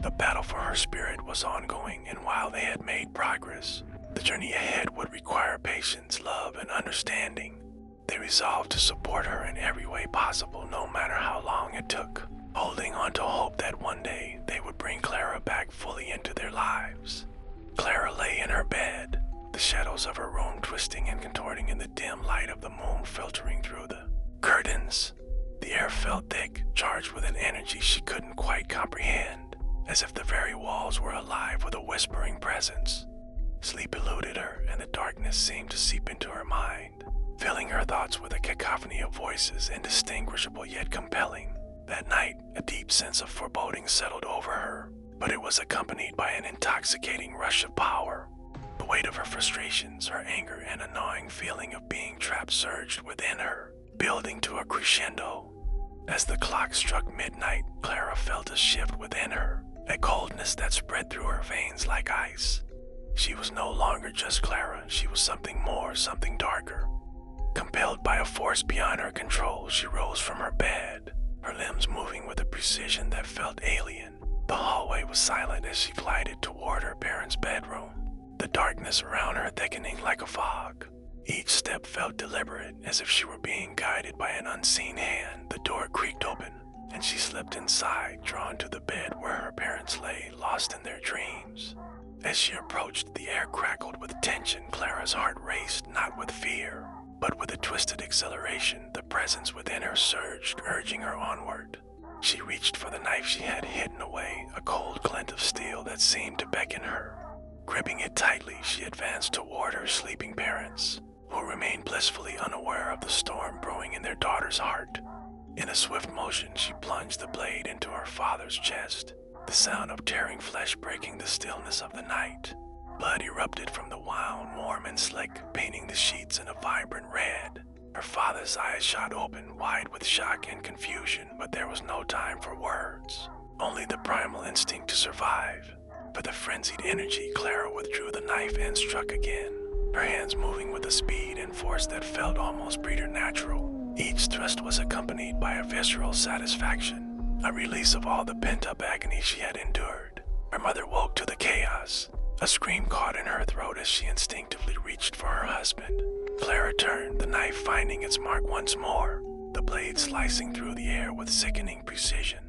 The battle for her spirit was ongoing, and while they had made progress, the journey ahead would require patience, love, and understanding. They resolved to support her in every way possible, no matter how long it took, holding on to hope that one day they would bring Clara back fully into their lives. Clara lay in her bed, the shadows of her room twisting and contorting in the dim light of the moon filtering through the curtains. The air felt thick, charged with an energy she couldn't quite comprehend, as if the very walls were alive with a whispering presence. Sleep eluded her, and the darkness seemed to seep into her mind, filling her thoughts with a cacophony of voices, indistinguishable yet compelling. That night, a deep sense of foreboding settled over her, but it was accompanied by an intoxicating rush of power. The weight of her frustrations, her anger, and a gnawing feeling of being trapped surged within her, building to a crescendo. As the clock struck midnight, Clara felt a shift within her, a coldness that spread through her veins like ice. She was no longer just Clara, she was something more, something darker. Compelled by a force beyond her control, she rose from her bed, her limbs moving with a precision that felt alien. The hallway was silent as she glided toward her parents' bedroom, the darkness around her thickening like a fog. Each step felt deliberate, as if she were being guided by an unseen hand. The door creaked open, and she slipped inside, drawn to the bed where her parents lay, lost in their dreams. As she approached, the air crackled with tension. Clara's heart raced, not with fear, but with a twisted exhilaration. The presence within her surged, urging her onward. She reached for the knife she had hidden away, a cold glint of steel that seemed to beckon her. Gripping it tightly, she advanced toward her sleeping parents, who remained blissfully unaware of the storm brewing in their daughter's heart. In a swift motion, she plunged the blade into her father's chest, the sound of tearing flesh breaking the stillness of the night. Blood erupted from the wound, warm and slick, painting the sheets in a vibrant red. Her father's eyes shot open, wide with shock and confusion, but there was no time for words, only the primal instinct to survive. With a frenzied energy, Clara withdrew the knife and struck again, her hands moving with a speed and force that felt almost preternatural. Each thrust was accompanied by a visceral satisfaction, a release of all the pent-up agony she had endured. Her mother woke to the chaos. A scream caught in her throat as she instinctively reached for her husband. Clara turned, the knife finding its mark once more, the blade slicing through the air with sickening precision.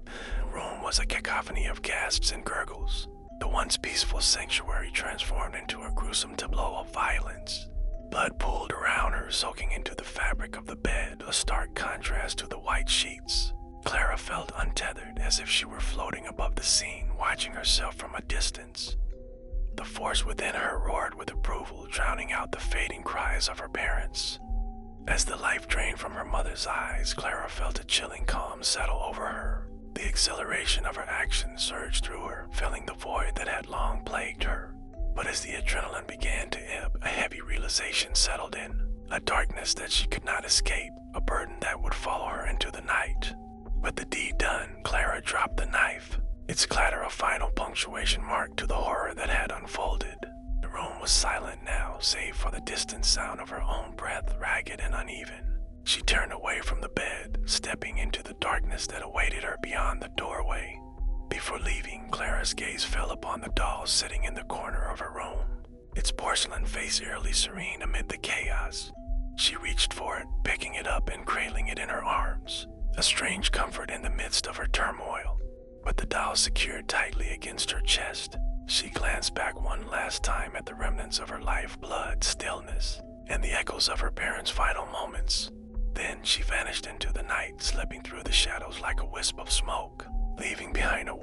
The room was a cacophony of gasps and gurgles. The once peaceful sanctuary transformed into a gruesome tableau of violence. Blood pooled around her, soaking into the fabric of the bed, a stark contrast to the white sheets. Clara felt untethered, as if she were floating above the scene, watching herself from a distance. The force within her roared with approval, drowning out the fading cries of her parents. As the life drained from her mother's eyes, Clara felt a chilling calm settle over her. The exhilaration of her action surged through her, filling the void that had long plagued her. But as the adrenaline began to ebb, a heavy realization settled in, a darkness that she could not escape, a burden that would follow her into the night. With the deed done, Clara dropped the knife, its clatter a final punctuation mark to the horror that had unfolded. The room was silent now, save for the distant sound of her own breath, ragged and uneven. She turned away from the bed, stepping into the darkness that awaited her beyond the doorway. Before leaving, Clara's gaze fell upon the doll sitting in the corner of her room, its porcelain face eerily serene amid the chaos. She reached for it, picking it up and cradling it in her arms, a strange comfort in the midst of her turmoil. With the doll secured tightly against her chest, she glanced back one last time at the remnants of her life, blood, stillness, and the echoes of her parents' final moments. Then she vanished into the night, slipping through the shadows like a wisp of smoke, leaving behind a